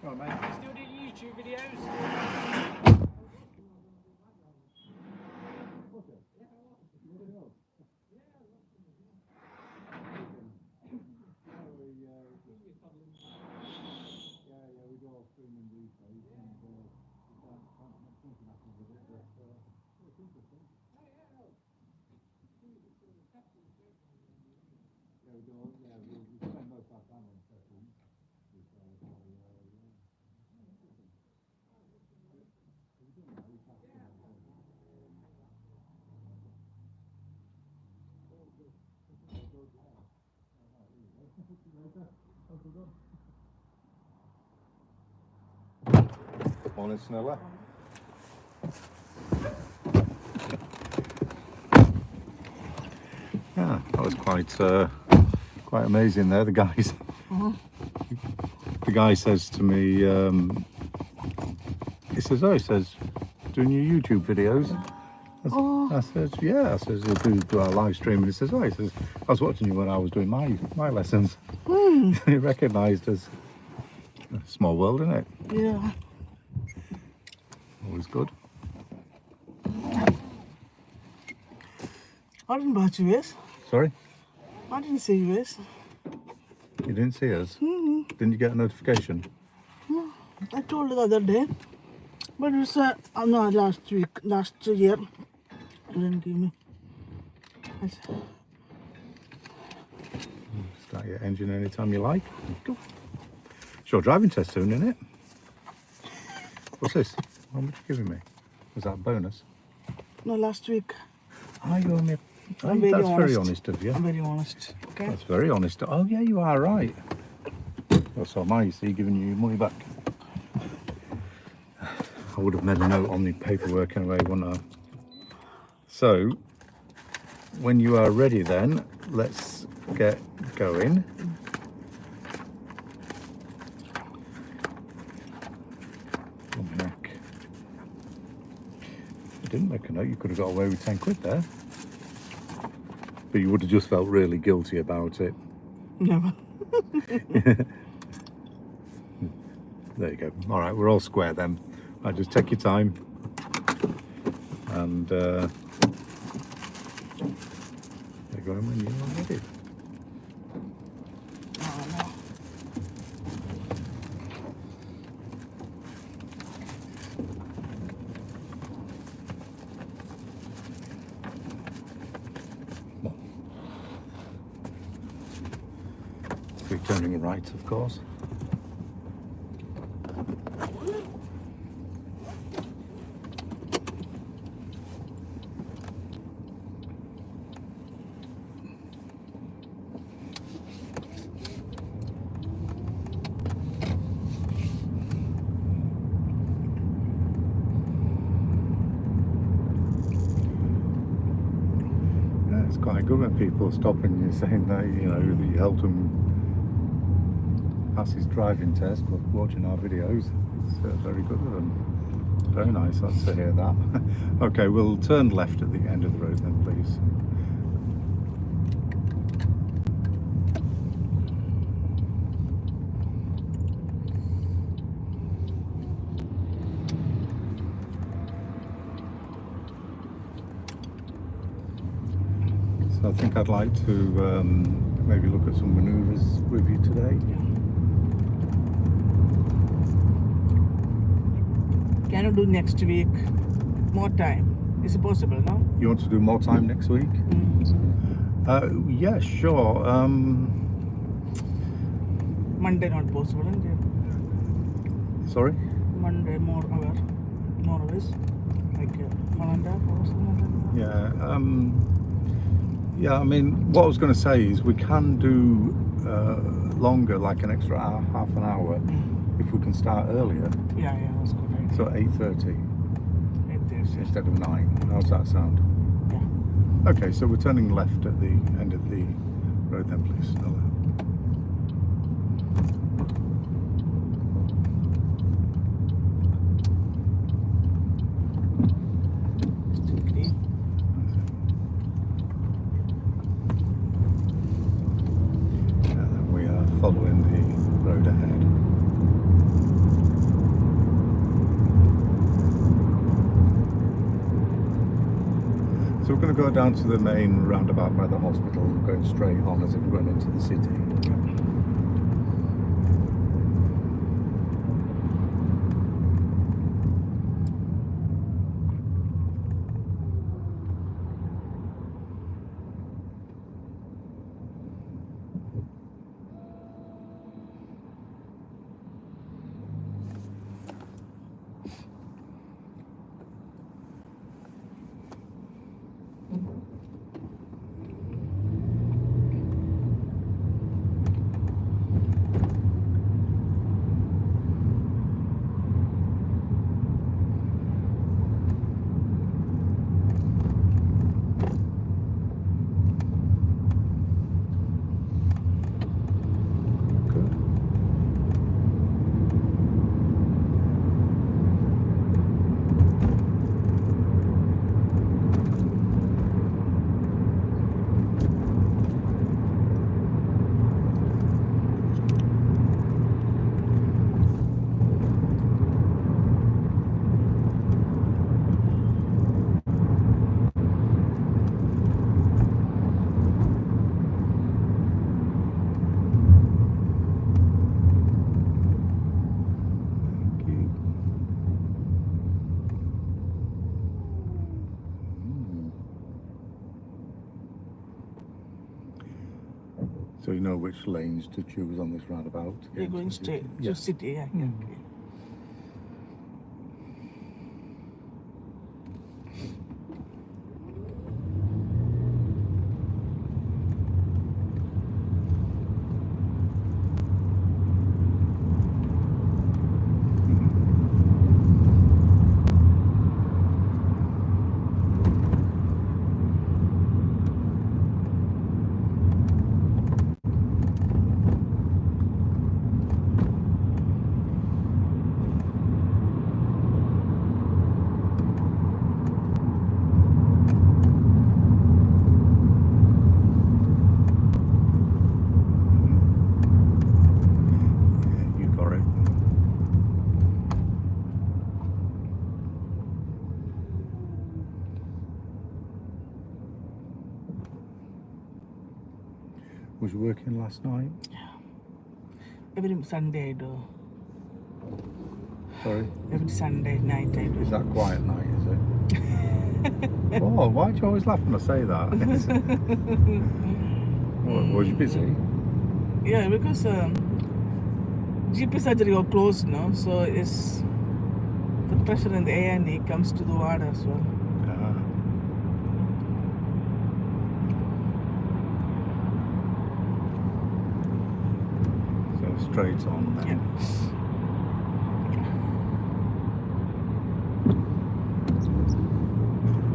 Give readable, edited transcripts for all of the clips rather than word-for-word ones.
Right, mate. You still do YouTube videos? Morning, Sunila. Yeah, that was quite amazing there. The guys, the guy says to me, he says, doing your YouTube videos? I says, yeah. I says, you do our live stream. And he says, he says, I was watching you when I was doing my lessons. He recognised us. A small world, isn't it? Yeah. Always good. I didn't watch US. Sorry? I didn't see US. You didn't see us? Didn't you get a notification? No, I told you the other day. But it was no, last year. You didn't give me. Start your engine anytime you like. It's your driving test soon, isn't it? What's this? How much are you giving me? Was that a bonus? No, last week. You owe me I'm very that's honest. very honest of you. I'm very honest. Okay. That's very honest. Oh yeah, you are right. Well, so am I, you see, giving you your money back. I would have made a note on the paperwork anyway, wouldn't I? So, when you are ready then, let's get going. Oh, my neck. I didn't make a note, you could have got away with 10 quid there. But you would have just felt really guilty about it. Never. There you go. All right, we're all square then. Right, just take your time. And you're going when you're ready. Oh, no. We're turning right, of course. It's quite good when people stop and you're saying that, you know, that you helped him pass his driving test but watching our videos. It's very good of them. Very nice, I'd to hear that. Okay, we'll turn left at the end of the road then, please. So I think I'd like to maybe look at some manoeuvres with you today. Can you do next week? More time. Is it possible, no? You want to do more time next week? Yeah, sure. Monday not possible, isn't it? Sorry? Monday more hours. Like 1.5 hours. Yeah, I mean, what I was going to say is we can do longer, like an extra hour, half an hour, if we can start earlier. Yeah, that's good idea. So 8:30 8:30. instead of 9. How's that sound? Yeah. Okay, so we're turning left at the end of the road then, please. Stella. Following the road ahead. So we're going to go down to the main roundabout by the hospital, going straight on as if we're going into the city. So you know which lanes to choose on this roundabout? We're going straight Yeah. to city. Yeah. Okay. You got it. Was you working last night? Every Sunday I do. Sorry? Every Sunday night I do. Is that quiet night, is it? Oh, why do you always laugh when I say that? What, was you busy? Yeah, because GP surgery are closed now, so it's the pressure in the A&E comes to the ward as well. Ah. So straight on then. Yeah.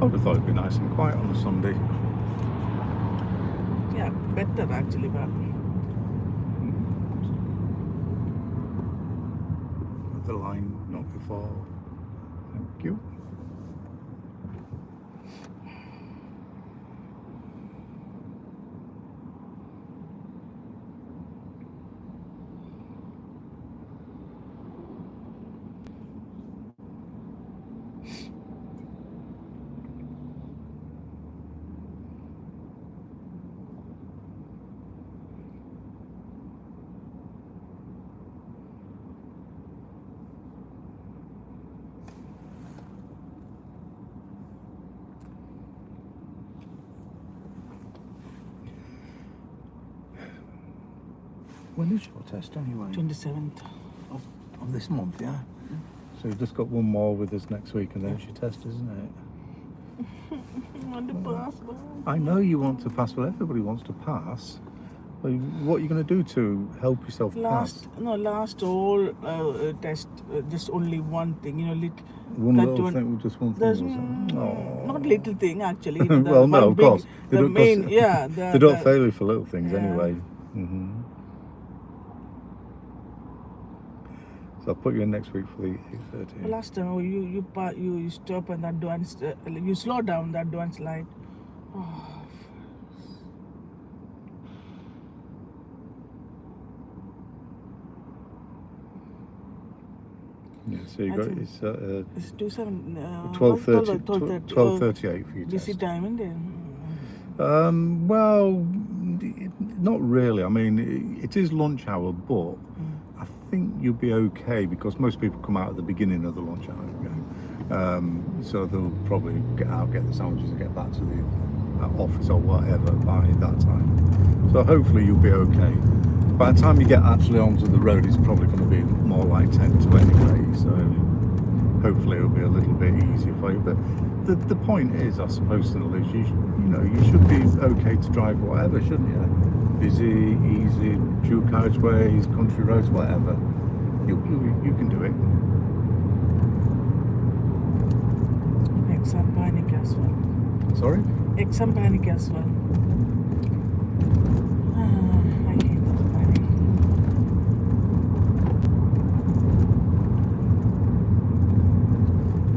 I would have thought it'd be nice and quiet on a Sunday. Yeah, better actually, but The line not before. Thank you. When is your test anyway? 27th. Of this month, yeah? So you've just got one more with us next week and then it's your test, isn't it? I want to pass, but I know you want to pass, well everybody wants to pass. Well, what are you going to do to help yourself pass? last whole test, just only one thing, One that little one- thing, just one there's thing was it? Aw. not little thing actually. Well, no, one of big- course. They The don't- main, They don't fail you for little things yeah. anyway. So I'll put you in next week for the 8:30. Last time you stop and that advanced, you slow down that advanced light. Oh. Yeah, so you I got think it's it's 27. 12:38 for your Busy test. time, isn't it? Well, not really. I mean, it is lunch hour, but I think you'll be okay because most people come out at the beginning of the lunch hour. So they'll probably get out, get the sandwiches, and get back to the office or whatever by that time. So hopefully you'll be okay. By the time you get actually onto the road, it's probably going to be more like 10 to anyway. So hopefully it'll be a little bit easier for you. But the point is, I suppose, Sunila, is you should be okay to drive whatever, shouldn't you? Busy, easy, dual carriageways, country roads, whatever. You can do it. Exam panic as well. Sorry? Exam panic as well. I hate that panic.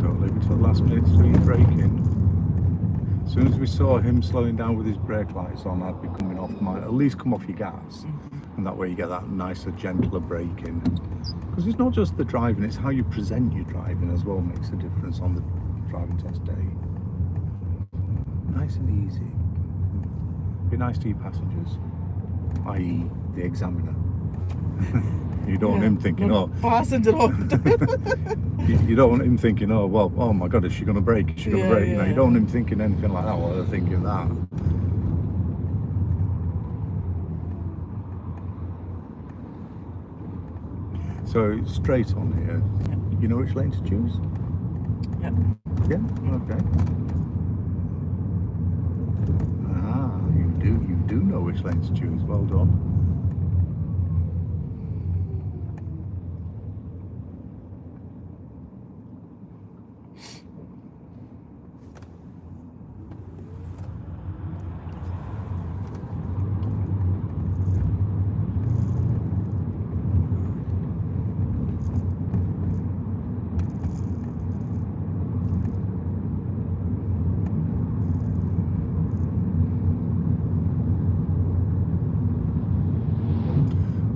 Don't leave it till the last minute to do your braking. As soon as we saw him slowing down with his brake lights on, I'd be coming off at least come off your gas. And that way you get that nicer, gentler braking. Because it's not just the driving, it's how you present your driving as well makes a difference on the driving test day. Nice and easy. Be nice to your passengers, i.e. the examiner. You don't want him thinking, passenger all the time. you don't want him thinking, oh my God, is she going to brake? Is she going to brake? You don't want him thinking anything like that while they're thinking that. So straight on here, you know which lane to choose? Yeah. Yeah? Okay. You do know which lane to choose. Well done.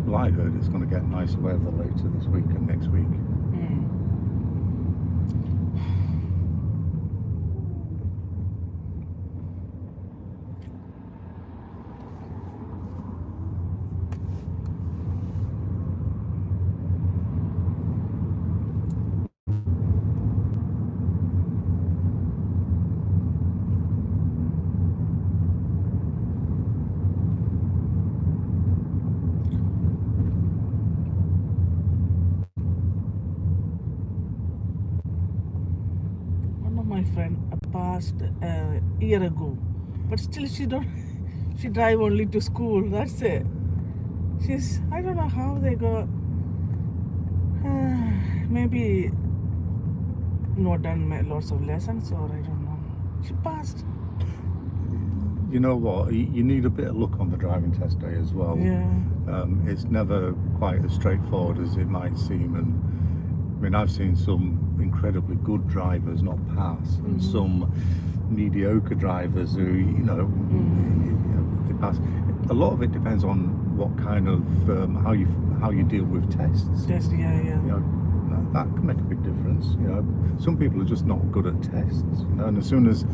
Well, I heard it's going to get nicer weather later this week and next week. My friend passed a year ago, but still she drive only to school. That's it. I don't know how they got. Maybe not done lots of lessons, or I don't know. She passed. You know what? You need a bit of luck on the driving test day as well. Yeah. It's never quite as straightforward as it might seem, and I mean, I've seen some incredibly good drivers not pass, and some mediocre drivers who, they pass. A lot of it depends on what kind of how you deal with tests. Test, yeah. That can make a big difference. Some people are just not good at tests. And as soon as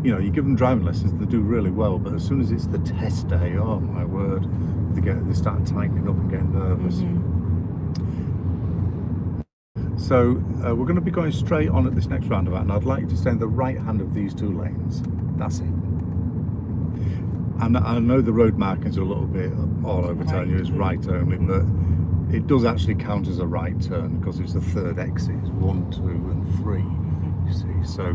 you give them driving lessons, they do really well. But as soon as it's the test day, oh my word, they start tightening up and getting nervous. So we're going to be going straight on at this next roundabout, and I'd like you to stay in the right hand of these two lanes. That's it. And I know the road markings are a little bit all over telling you it's right only, but it does actually count as a right turn because it's the third exit. It's 1, 2 and 3, you see. So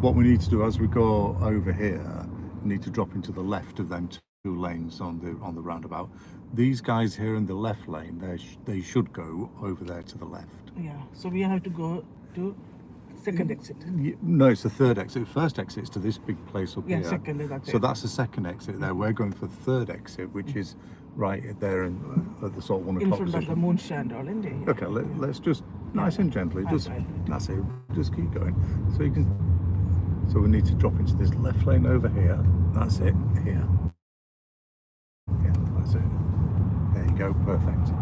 what we need to do as we go over here, we need to drop into the left of them two lanes on the roundabout. These guys here in the left lane, they should go over there to the left. Yeah, so we have to go to second exit. No, it's the third exit. First exit is to this big place up here. Yeah, second is that. So that's the second exit there. We're going for the third exit, which is right there at the sort of 1 o'clock in front of the moonshine, isn't it? Okay, let's just nice and gently. That's it. Just keep going. So we need to drop into this left lane over here. That's it. Here. Yeah, that's it. There you go. Perfect.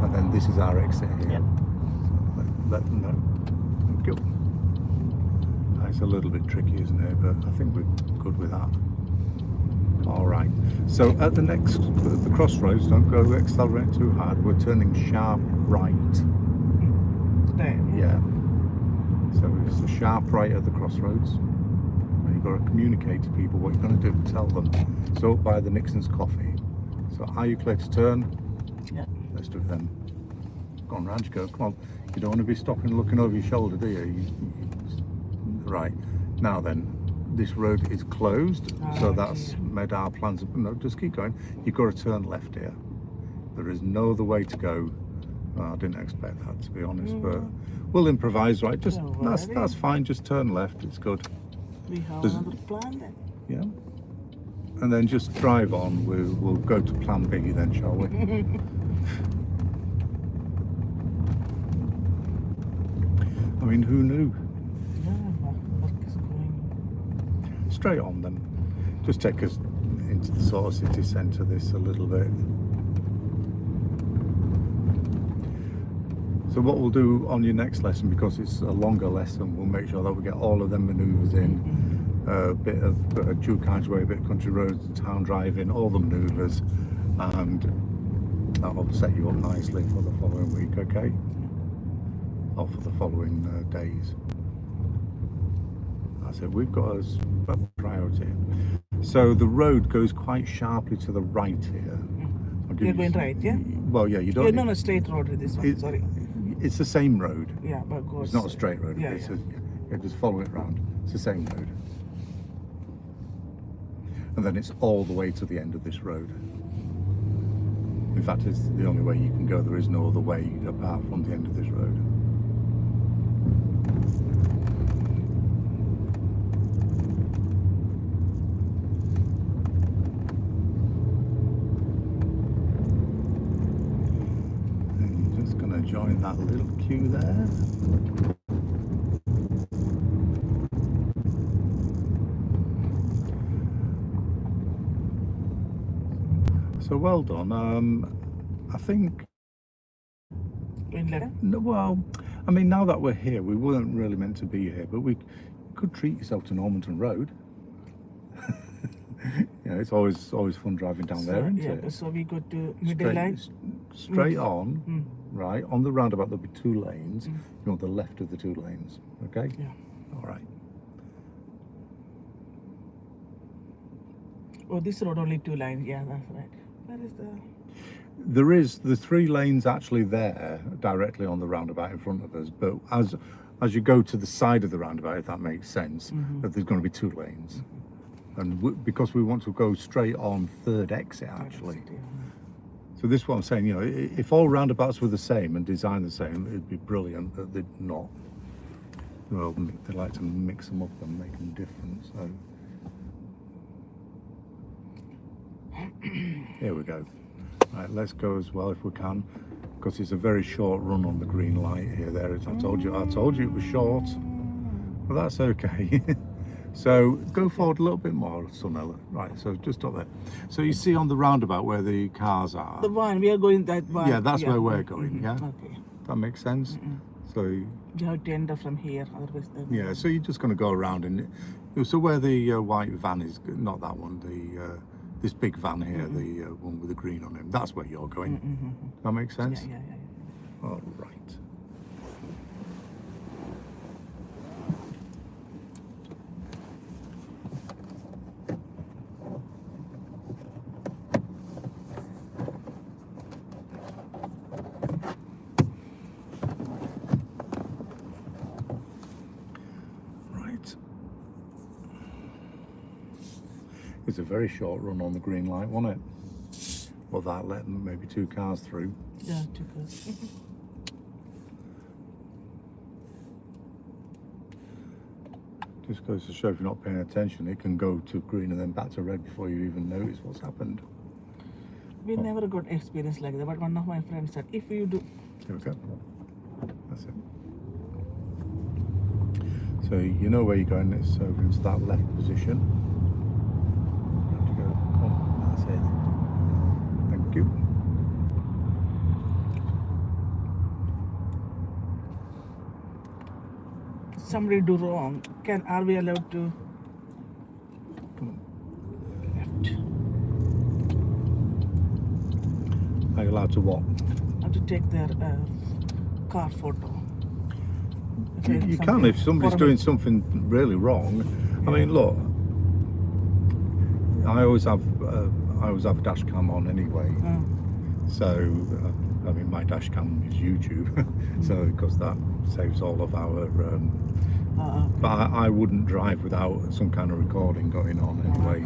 And then this is our exit here. Yep. let them know. Thank you. It's a little bit tricky, isn't it? But I think we're good with that. All right. So at the crossroads, don't go accelerate too hard. We're turning sharp right. Right. Yeah. So it's a sharp right at the crossroads. And you've got to communicate to people what you're going to do. Tell them. So by the Nixon's Coffee. So are you clear to turn? Yeah. Let's do it then. Go on, Raj, go. Come on. You don't want to be stopping looking over your shoulder, do you? Right. Now then, this road is closed, so that's made our plans. No, just keep going. You've got to turn left here. There is no other way to go. Well, I didn't expect that, to be honest, but we'll improvise, right? Just that's fine. Just turn left. It's good. We have another plan then. Yeah. And then just drive on. We'll go to Plan B then, shall we? I mean, who knew? Straight on then. Just take us into the sort of city centre this a little bit. So what we'll do on your next lesson, because it's a longer lesson, we'll make sure that we get all of them manoeuvres in. A bit of Duke Carriageway, a bit of country roads, town driving, all the manoeuvres, and that'll set you up nicely for the following week, okay? Or for the following days. That's it, we've got as a priority. So the road goes quite sharply to the right here. You're going right, yeah? Well, yeah, you don't... You're not a straight road with this one, sorry. It's the same road. Yeah, but of course. It's not a straight road. Yeah, Just follow it round. It's the same road. And then it's all the way to the end of this road. In fact, it's the only way you can go. There is no other way apart from the end of this road. Join that little queue there. So well done. I think. Well, I mean, now that we're here, we weren't really meant to be here, but we could treat yourself to Normanton Road. You know, it's always fun driving down there, isn't it? So we go to middle line. Straight on, right, on the roundabout there'll be 2 lanes. You want the left of the 2 lanes, okay? Yeah. All right. Oh, this road only 2 lines, yeah, that's right. Where is the... There is the 3 lanes actually there, directly on the roundabout in front of us, but as you go to the side of the roundabout, if that makes sense, that there's going to be 2 lanes. And because we want to go straight on 3rd exit, actually. So this is what I'm saying, you know, if all roundabouts were the same and designed the same, it'd be brilliant, but they're not. Well, they like to mix them up and make them different, so. Here we go. Right, let's go as well if we can, because it's a very short run on the green light here. There, I told you it was short, but that's okay. So go forward a little bit more, Sunila. Right, so just stop there. So you see on the roundabout where the cars are. The one, we are going that one. Yeah, that's where we're going, yeah? Okay. That makes sense? So you have to enter from here, otherwise... Yeah, so you're just going to go around and... So where the white van is, not that one, this big van here, the one with the green on him, that's where you're going. That makes sense? Yeah. All right. It's a very short run on the green light, wasn't it? Well, that let maybe 2 cars through. Yeah, 2 cars. Just goes to show if you're not paying attention, it can go to green and then back to red before you even notice what's happened. We never got experience like that, but one of my friends said, if you do... Here we go. That's it. So you know where you're going, it's over into that left position. That's it. Thank you. somebody do wrong, are we allowed to left? Are you allowed to what? Or to take their car photo? You can if somebody's doing something really wrong. I mean, look, I always have a dash cam on anyway. So I mean, my dash cam is YouTube, so because that saves all of our. But I wouldn't drive without some kind of recording going on anyway.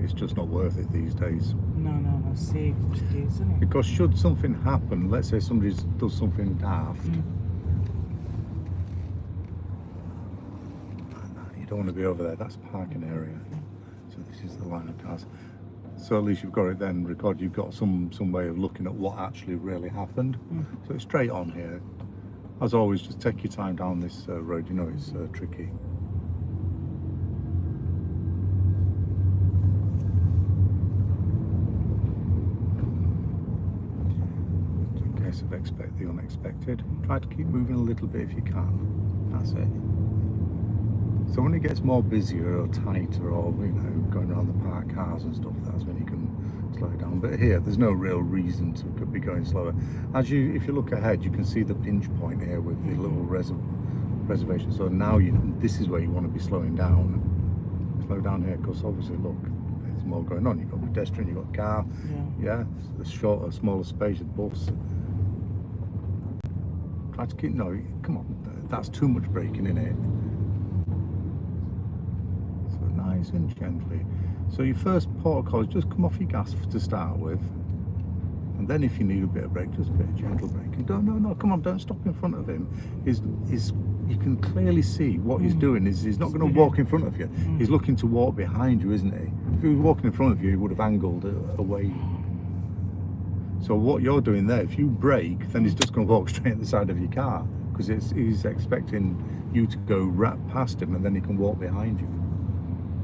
It's just not worth it these days. No, safety, isn't it? Because should something happen, let's say somebody does something daft. You don't want to be over there. That's parking area. So this is the line of cars. So at least you've got it then recorded. You've got some way of looking at what actually really happened. So it's straight on here. As always, just take your time down this road. You know it's tricky. In case of expect the unexpected, try to keep moving a little bit if you can. That's it. So when it gets more busier or tighter, or going around the parked cars and stuff, that's when you can slow it down. But here, there's no real reason to be going slower. If you look ahead, you can see the pinch point here with the little reservation. So now this is where you want to be slowing down. Slow down here, because obviously, look, there's more going on. You've got pedestrian, you've got car. Yeah, the shorter, smaller space of bus. Try to keep come on, that's too much braking in it. Nice and gently. So your first port of call is just come off your gas to start with, and then if you need a bit of brake, just a bit of gentle braking. No, come on, don't stop in front of him. You can clearly see what he's doing. He's not going to walk in front of you. He's looking to walk behind you, isn't he? If he was walking in front of you, he would have angled away. So what you're doing there, if you brake, then he's just going to walk straight at the side of your car, because he's expecting you to go right past him, and then he can walk behind you.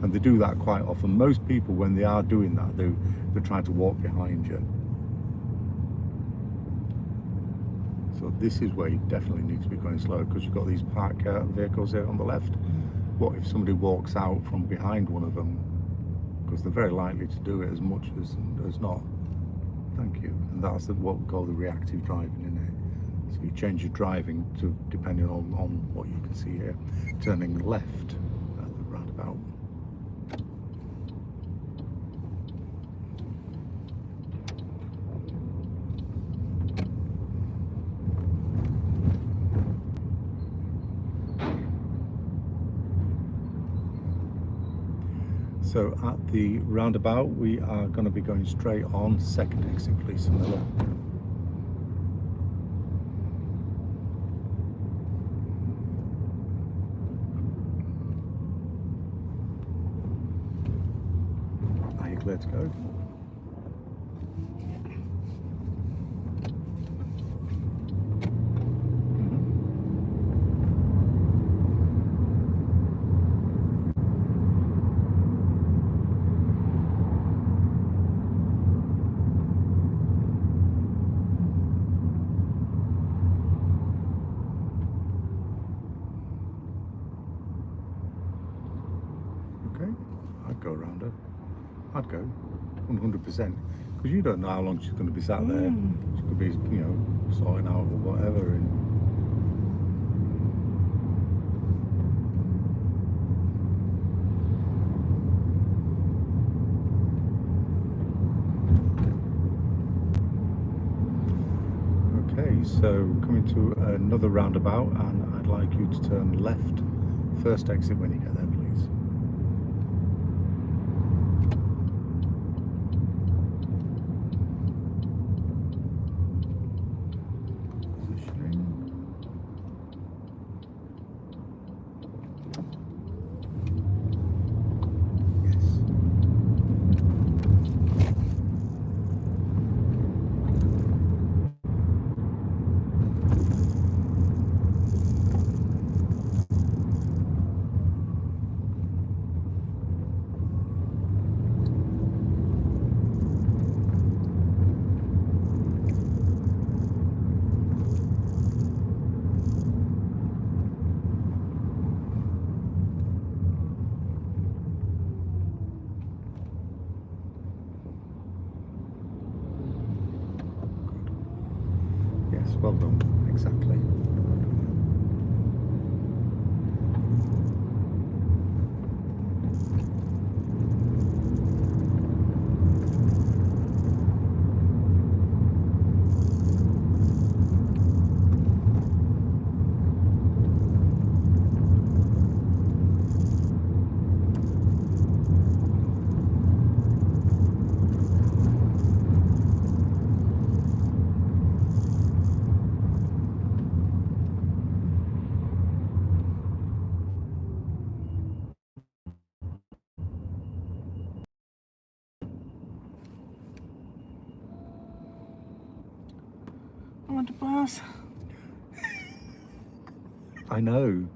And they do that quite often. Most people, when they are doing that, they're trying to walk behind you. So this is where you definitely need to be going slow, because you've got these parked vehicles here on the left. What if somebody walks out from behind one of them? Because they're very likely to do it as much as not. Thank you. And that's what we call the reactive driving in it. So you change your driving to depending on what you can see here. Turning left at the roundabout. So at the roundabout, we are going to be going straight on. Second exit, please, Sunila. Are you clear to go? I'd go around her. I'd go 100%, because you don't know how long she's going to be sat there. She could be, sorting out or whatever. And okay, so coming to another roundabout, and I'd like you to turn left. First exit when you get there, please. well done. Exactly. I want to pass. I know.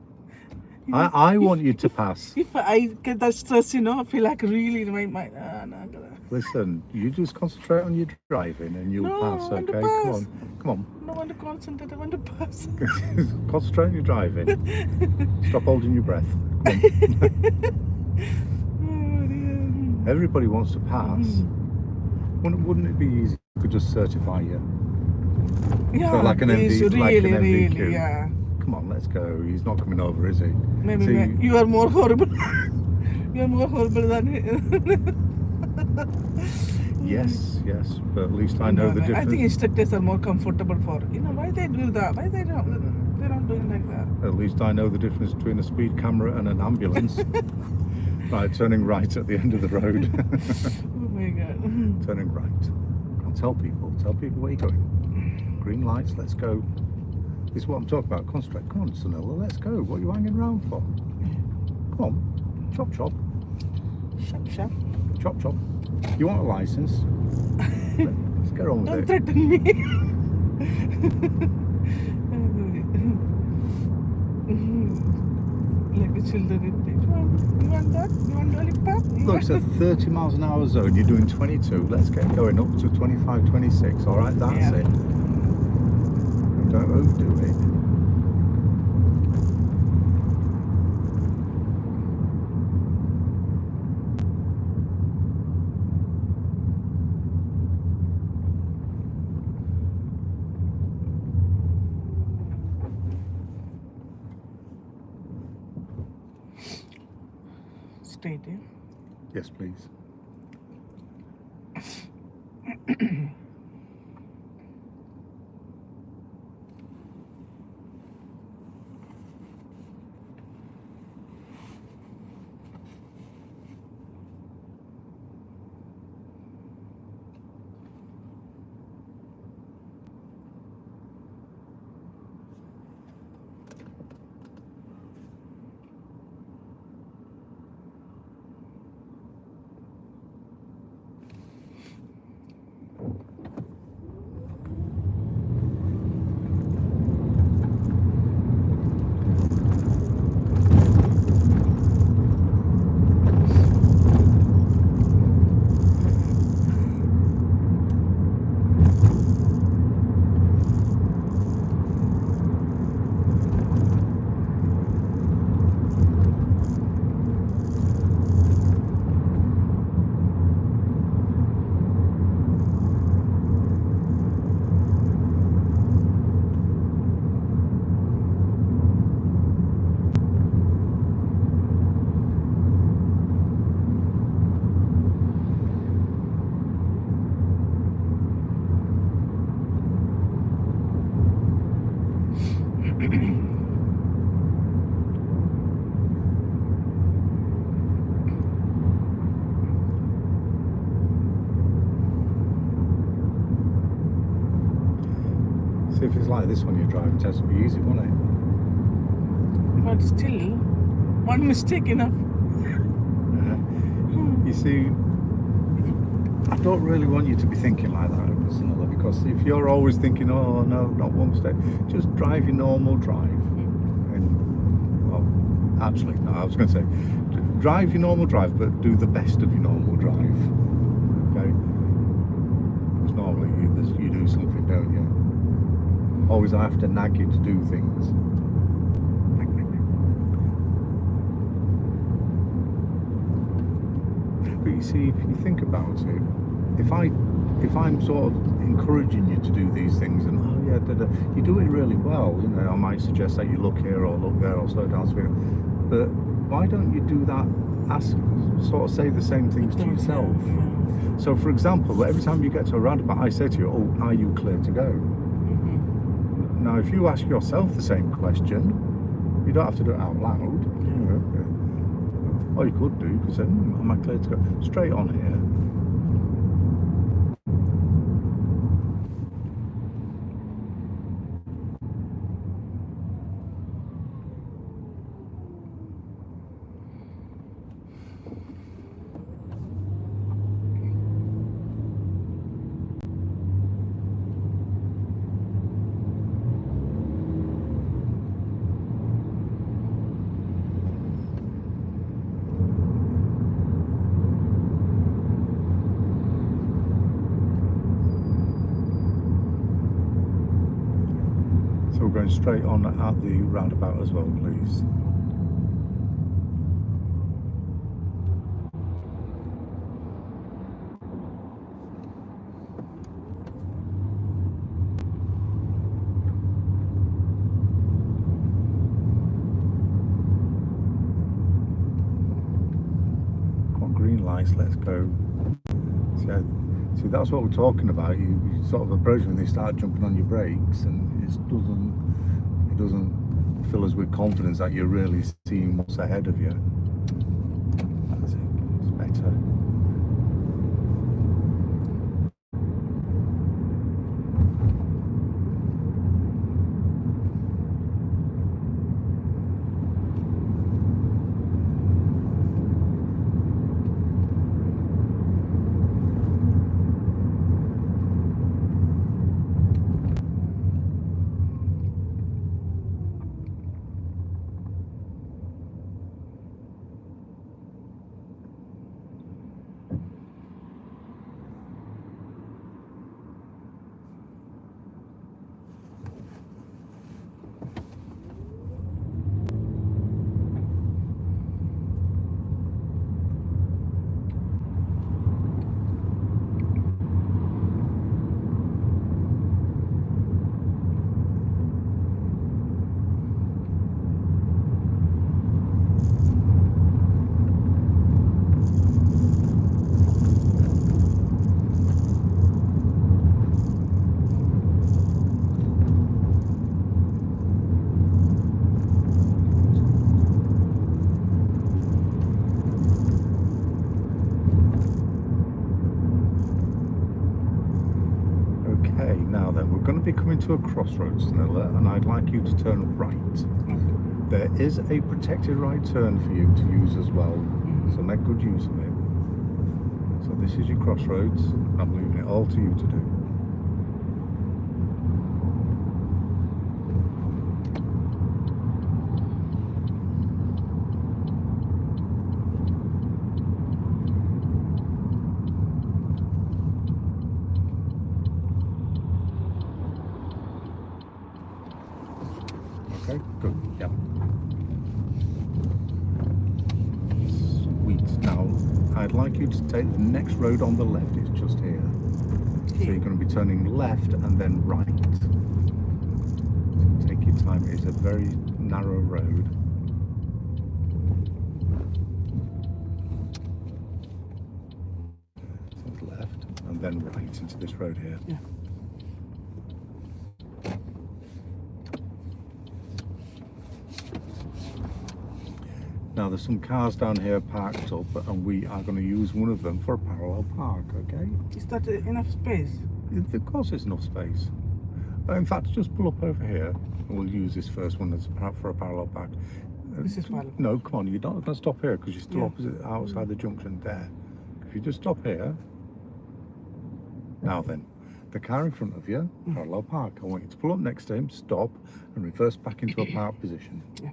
You know, I want you to pass. If I get that stress, I feel like really in my mind. Listen, you just concentrate on your driving and you'll No, pass, I want to okay? pass. Come on. I don't want to concentrate. I want to pass. Concentrate on your driving. Stop holding your breath. Come on. Oh, dear. Everybody wants to pass. Wouldn't it be easy if we could just certify you? Yeah, So like an it's MV, like an really, MVQ. yeah. Come on, let's go. He's not coming over, is he? Maybe See, you are more horrible. You are more horrible than yes, but at least I know the difference. I think instructors are more comfortable for why they do that. Why they're not doing like that. At least I know the difference between a speed camera and an ambulance. Right, turning right at the end of the road. Oh my god. Turning right. I'll tell people where you're going. Green lights, let's go. This is what I'm talking about. Concentrate. Come on, Sunila, let's go. What are you hanging around for? Come on. Chop, chop. Shop. Chop, chop. You want a license? Let's get on with Don't it. threaten me. Like the children. You want that? You want lollipop? Look, it's a 30 miles an hour zone. You're doing 22. Let's get going up to 25, 26. All right, that's Yeah. it. Don't overdo it. Straight, yeah? Yes, please. See, if it's like this when you're driving test, it'll be easy, won't it? But still, one mistake enough. You see, I don't really want you to be thinking like that, Sunila, because if you're always thinking, oh no, not one mistake, just drive your normal drive. And, well, actually, no, I was going to say, drive your normal drive, but do the best of your normal drive. Okay? Because normally you do something, don't you? Always I have to nag you to do things. But you see, if you think about it, if I'm sort of encouraging you to do these things and oh yeah, you do it really well, you know, I might suggest that you look here or look there or slow down speed. But why don't you do that? Sort of say the same things to yourself. Yeah. So, for example, every time you get to a roundabout, I say to you, "Oh, are you clear to go?" Now, if you ask yourself the same question, you don't have to do it out loud. You know, or you could do. You could say, "Am I clear to go?" Straight on here. So we're going straight on at the roundabout as well, please. Come on, green lights, let's go. See, that's what we're talking about. You sort of approach when they start jumping on your brakes, and it doesn't fill us with confidence that you're really seeing what's ahead of you. That's it. It's better. Now then, we're going to be coming to a crossroads, Sunila, and I'd like you to turn right. There is a protected right turn for you to use as well, so make good use of it. So this is your crossroads. I'm leaving it all to you to do. Okay, good. Yep. Sweet. Now, I'd like you to take the next road on the left. It's just here. So you're going to be turning left and then right. Take your time. It's a very narrow road. So left and then right into this road here. Yeah. Now there's some cars down here parked up, and we are going to use one of them for a parallel park, okay? Is that enough space? Of course there's enough space. In fact, just pull up over here, and we'll use this first one for a parallel park. This is parallel. No, come on, you're not going to stop here because you're still Yeah. opposite outside the junction there. If you just stop here. Now then, the car in front of you, parallel park. I want you to pull up next to him, stop, and reverse back into a park position. Yeah.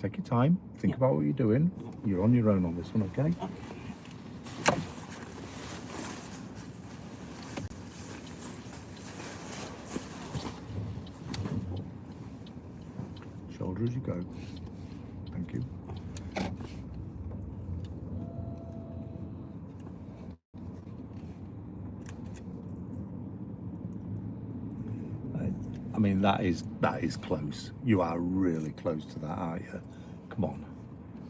Take your time, think about what you're doing. You're on your own on this one, okay? Shoulder as you go. Thank you. I mean, that is close. You are really close to that, aren't you? Come on.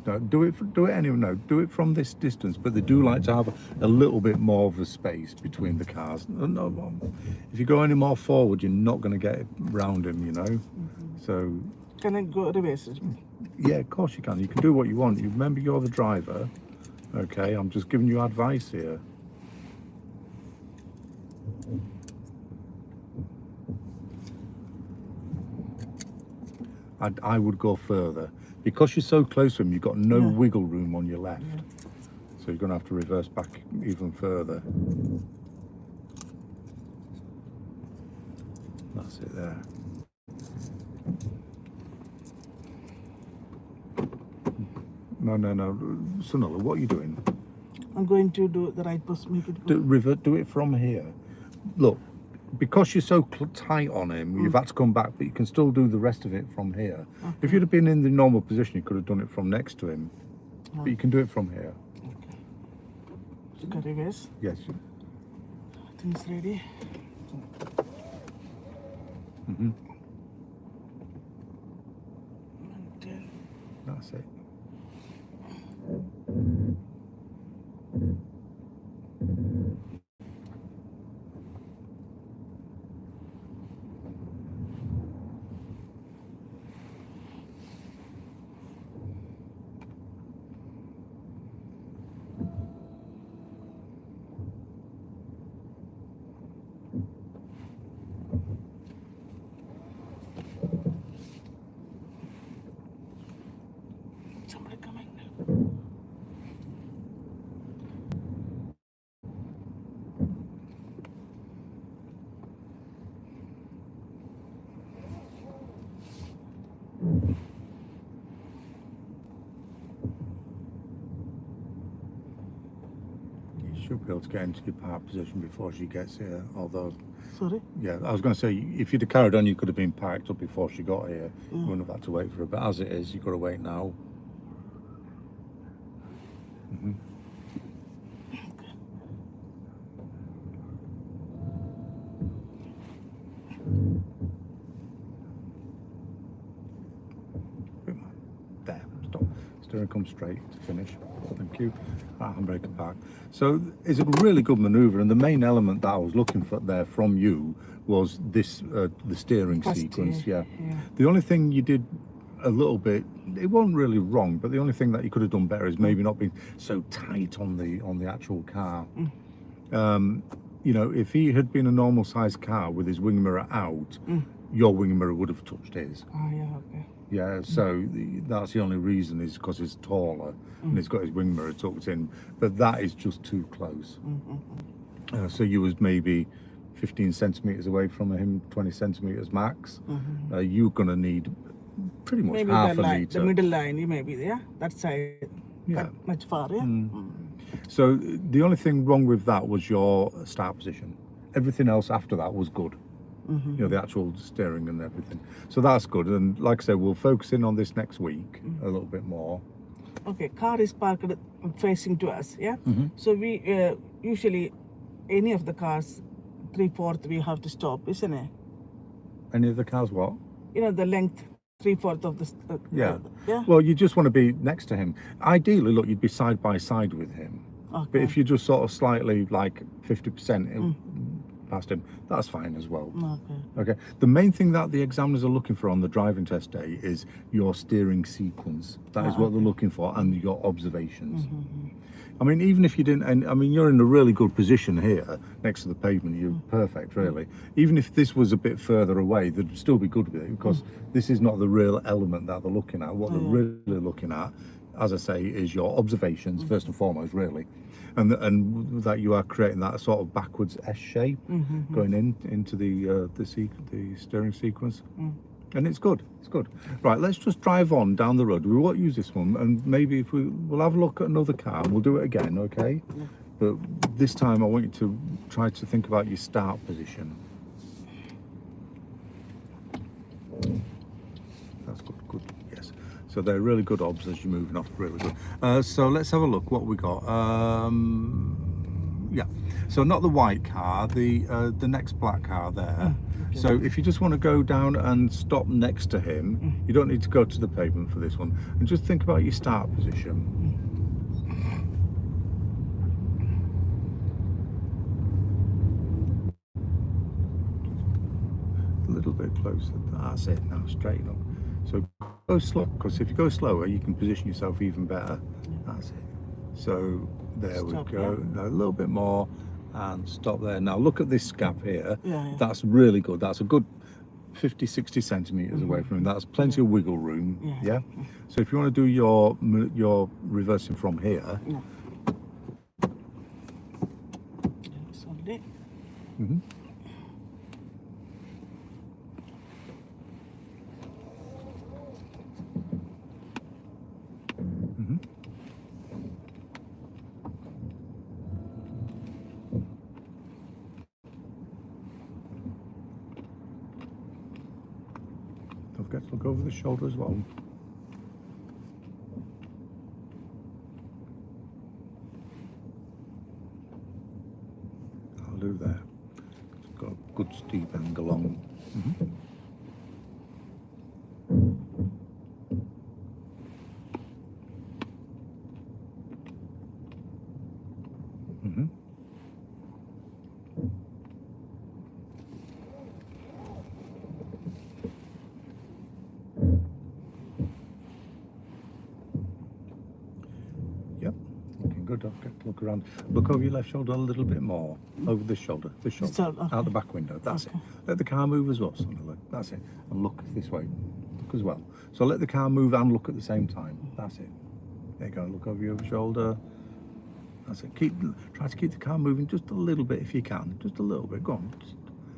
No, do it anyway. No, do it from this distance. But they do like to have a little bit more of a space between the cars. No, if you go any more forward, you're not going to get round him, you know. So Can I go reverse? yeah, of course you can. You can do what you want. You remember, you're the driver. Okay, I'm just giving you advice here. I would go further. Because you're so close to him, you've got no wiggle room on your left. So you're going to have to reverse back even further. That's it there. No. Sunila, what are you doing? I'm going to do the right post, make it go. Do it from here. Look, because you're so tight on him, you've had to come back, but you can still do the rest of it from here. Okay. If you'd have been in the normal position, you could have done it from next to him. But you can do it from here. Okay. So can I reverse? Yes. Things ready. Mm-hmm. And then That's it. somebody coming. You should be able to get into your park position before she gets here, although, Sorry? yeah, I was going to say, if you'd have carried on, you could have been parked up before she got here. You wouldn't have had to wait for her, but as it is, you've got to wait now. There, stop. Steering comes straight to finish. Thank you. Handbrake park. So it's a really good manoeuvre, and the main element that I was looking for there from you was this, the steering First, sequence. yeah. The only thing you did a little bit, it wasn't really wrong, but the only thing that you could have done better is maybe not being so tight on the actual car. You know, if he had been a normal sized car with his wing mirror out, your wing mirror would have touched his. Oh, yeah, okay. Yeah, so that's the only reason, is because he's taller and he's got his wing mirror tucked in, but that is just too close. So you was maybe 15 centimetres away from him, 20 centimetres max. You're going to need pretty much Maybe half the a line, litre. the middle line, you maybe, yeah? That side, Yeah. that much far, yeah? So the only thing wrong with that was your start position. Everything else after that was good. You know, the actual steering and everything. So that's good. And like I said, we'll focus in on this next week a little bit more. Okay, car is parked facing to us, yeah? So we usually, any of the cars, 3/4 we have to stop, isn't it? Any of the cars, what? You know, the length, 3/4 of the... Yeah. Yeah? Well, you just want to be next to him. Ideally, look, you'd be side by side with him. Okay. But if you're just sort of slightly like 50% past him, that's fine as well. Okay. Okay. The main thing that the examiners are looking for on the driving test day is your steering sequence. That is what they're looking for, and your observations. I mean, even if you didn't, and I mean, you're in a really good position here next to the pavement. You're perfect, really. Even if this was a bit further away, they'd still be good with it, because this is not the real element that they're looking at. What they're really looking at, as I say, is your observations first and foremost, really, and that you are creating that sort of backwards S shape going into the steering sequence. And it's good. It's good. Right, let's just drive on down the road. We won't use this one, and maybe if we'll have a look at another car and we'll do it again, okay? But this time I want you to try to think about your start position. That's good. Good. Yes. So they're really good obs as you're moving off. Really good. So let's have a look what we got. Yeah. So not the white car, the next black car there. Okay. So if you just want to go down and stop next to him, you don't need to go to the pavement for this one. And just think about your start position. A little bit closer. That's it. Now straighten up. So go slow, because if you go slower, you can position yourself even better. That's it. So there Stop, we go. yeah. Now a little bit more, and stop there. Now look at this gap here. Yeah. That's really good. That's a good 50-60 centimeters away from him. That's plenty of wiggle room. Yeah. So if you want to do your reversing from here. Yeah. Sorry. Mm-hmm. Don't forget to look over the shoulder as well. I'll do there. It's got a good steep angle on. Yep, looking good. Don't forget to look around. Look over your left shoulder a little bit more. Over the shoulder. Out the back window. That's it. Let the car move as well, Sunila. That's it. And look this way. Look as well. So let the car move and look at the same time. That's it. There you go. Look over your shoulder. That's it. Try to keep the car moving just a little bit if you can. Just a little bit. Go on.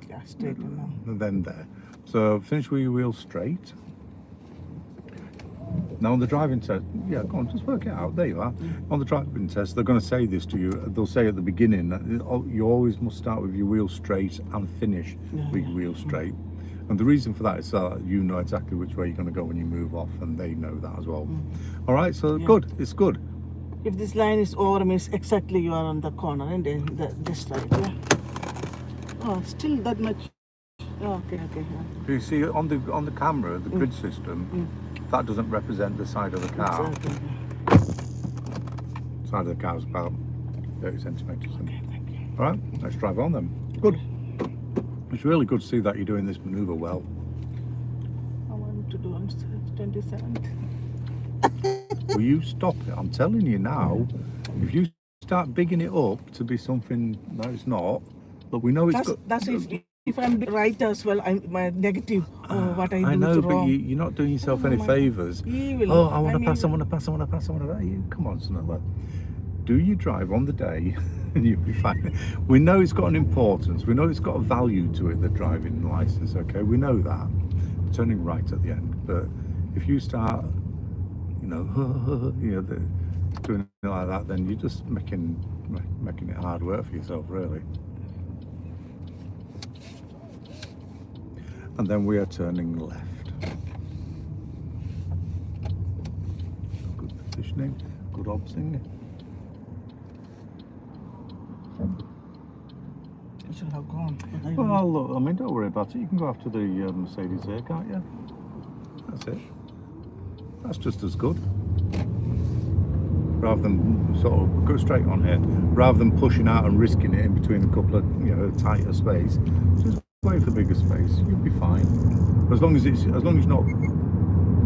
Yeah, straight now. And then there. So finish with your wheels straight. Now on the driving test, yeah, go on, just work it out. There you are. On the driving test, they're going to say this to you. They'll say at the beginning that you always must start with your wheels straight and finish with your wheels straight. And the reason for that is that you know exactly which way you're going to go when you move off, and they know that as well. All right, so good. It's good. If this line is over, means exactly you are on the corner, and then this right, yeah. Oh, still that much. Oh, okay. Yeah. You see on the camera, the grid system, that doesn't represent the side of the car. Exactly. Side of the car is about 30 centimeters. Okay, thank you. All right, let's drive on then. Good. It's really good to see that you're doing this maneuver well. I want to do on 27th. Will you stop it? I'm telling you now, if you start bigging it up to be something that it's not, look, we know it's got... That's if I'm right as well, my negative, what I do I know, is but wrong. you're not doing yourself any favours. Evil. Oh, I want to pass. Come on, Sunila. Do you drive on the day and you'll be fine. We know it's got an importance. We know it's got a value to it, the driving licence, okay? We know that. Turning right at the end. But if you start, doing it like that, then you're just making it hard work for yourself, really. And then we are turning left. Good positioning, good obsing. I should have gone. Well, look, I mean, don't worry about it. You can go after the Mercedes there, can't you? That's it. That's just as good. Rather than sort of go straight on here, rather than pushing out and risking it in between a couple of tighter space, just wait for bigger space. You'll be fine. As long as you're not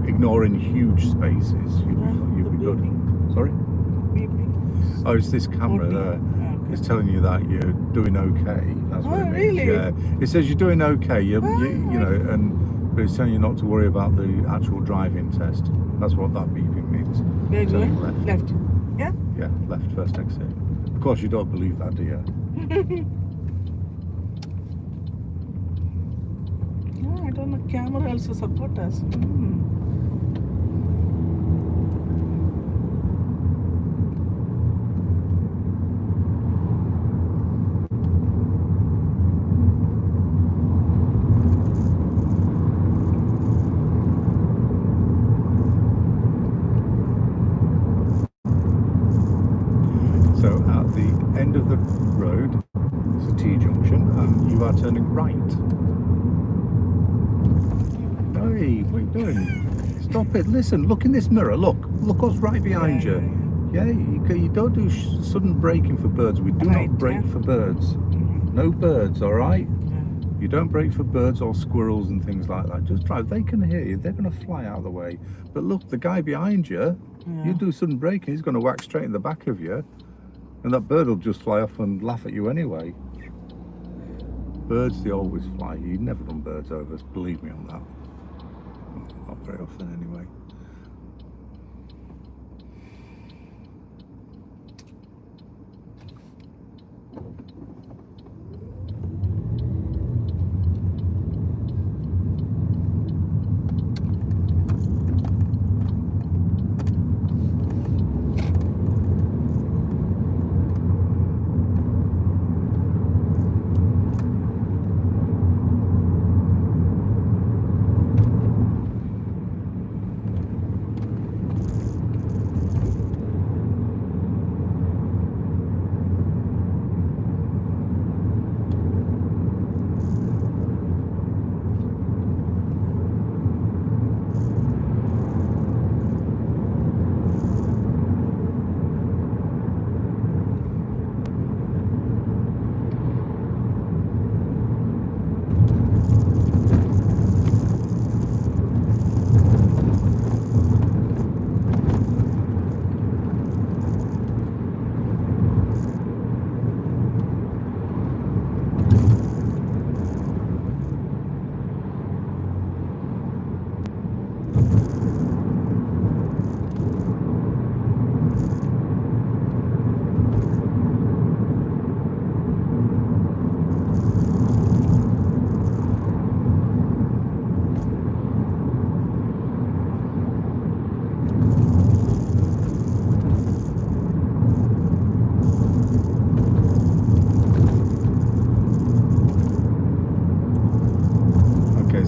ignoring huge spaces, you'll be good. Sorry? Beeping. Oh, it's this camera there. It's telling you that you're doing okay. That's what it means. Really? Yeah. It says you're doing okay. But it's telling you not to worry about the actual driving test. That's what that beeping means. Where do Turning I? left. Left. Yeah? Yeah, left first exit. Of course, you don't believe that, do you? No, I don't know. Camera also support us. So at the end of the road. It's a T-junction, and you are turning right. Hey, what are you doing? Stop it. Listen, look in this mirror. Look what's right behind you. Yeah, you don't do sudden braking for birds. We do not brake for birds. No birds, all right? You don't brake for birds or squirrels and things like that. Just drive. They can hear you. They're going to fly out of the way. But look, the guy behind you, you do sudden braking, he's going to whack straight in the back of you. And that bird will just fly off and laugh at you anyway. Birds, they always fly. You never run birds over, believe me on that. Not very often anyway.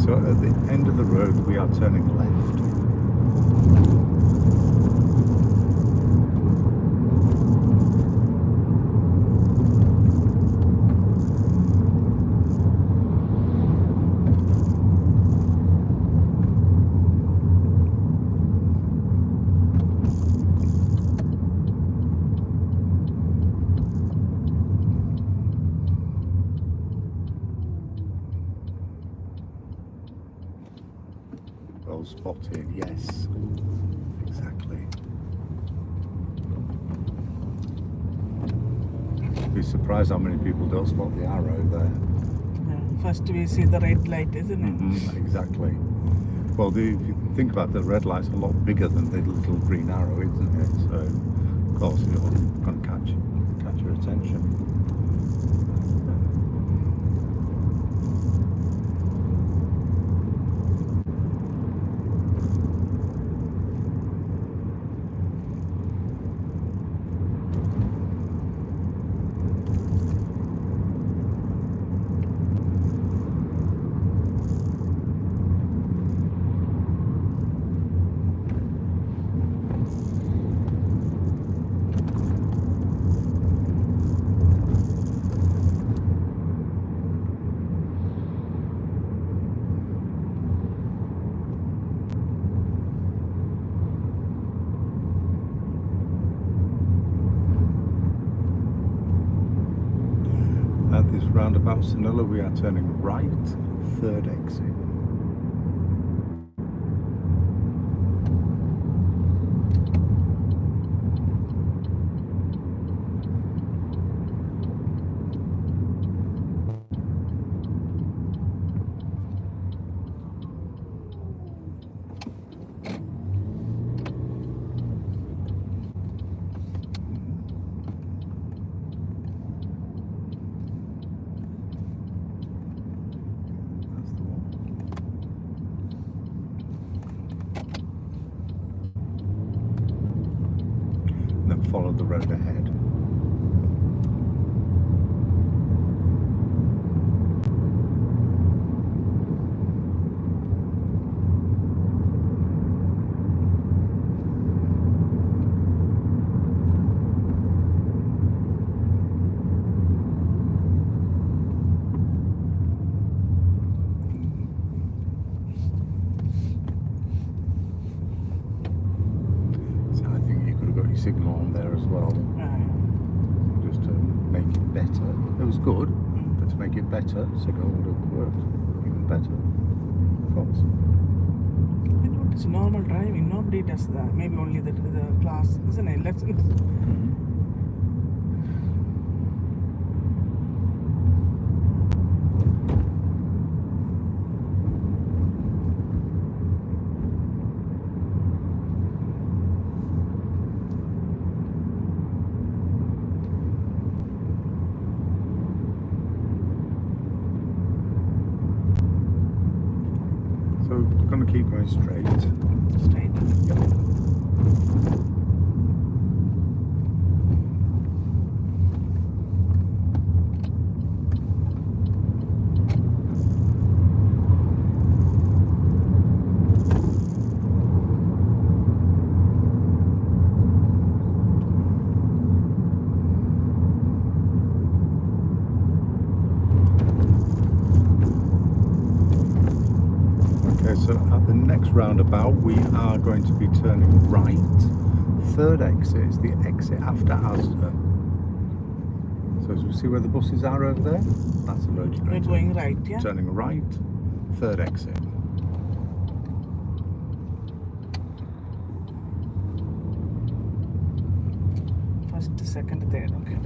So at the end of the road we are turning left. Well spotted, yes, exactly. Be surprised how many people don't spot the arrow there. Yeah, first we see the red light, isn't it? Exactly. Well, if you think about it, the red light's a lot bigger than the little green arrow, isn't it? So, of course, you're going to catch your attention. At this roundabout Sunila, we are turning right, third exit. Follow the road ahead. as well, just to make it better. It was good, but to make it better, signal would have worked even better, of course. I know it's normal driving. Nobody does that. Maybe only the class, isn't it? Lessons. So we're going to keep going straight. Straight. Okay, so at the next roundabout we are going to be turning right. Third exit is the exit after Asda. So as we see where the buses are over there, that's a road you're We're going right, yeah? turning right, third exit. First, second, third, okay.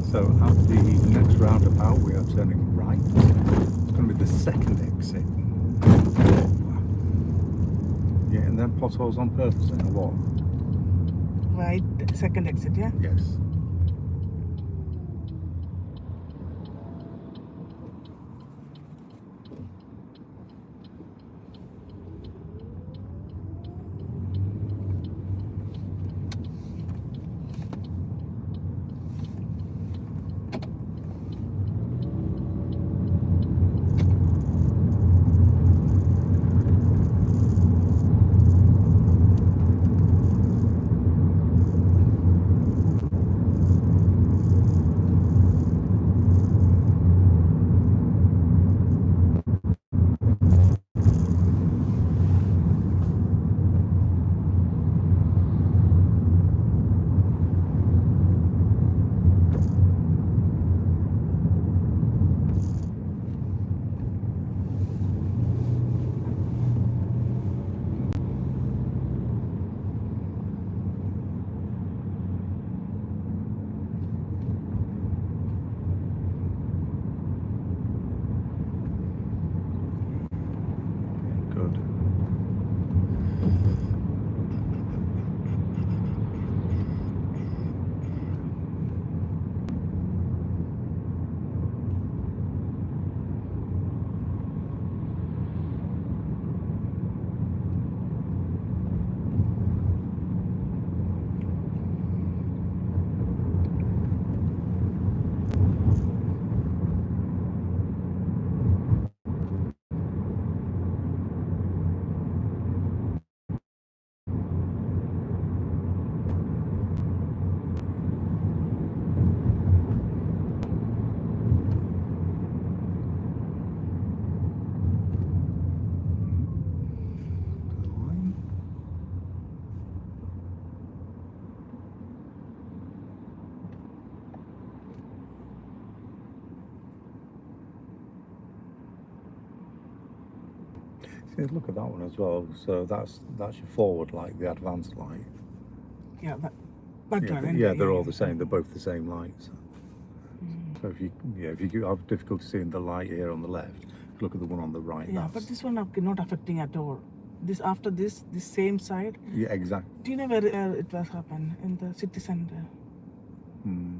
So at the next roundabout we are turning right. It's going to be the second exit. Yeah, and then potholes on purpose then, or what? Right, second exit, yeah? Yes. See, look at that one as well. So that's your forward light, the advanced light. Yeah, that Yeah, one. but, And yeah, they're all the same. They're both the same lights. Mm. So if you have difficulty seeing the light here on the left, look at the one on the right. Yeah, but this one not affecting at all. This after this same side. Yeah, exactly. Do you know where it was happened in the city center? Hmm.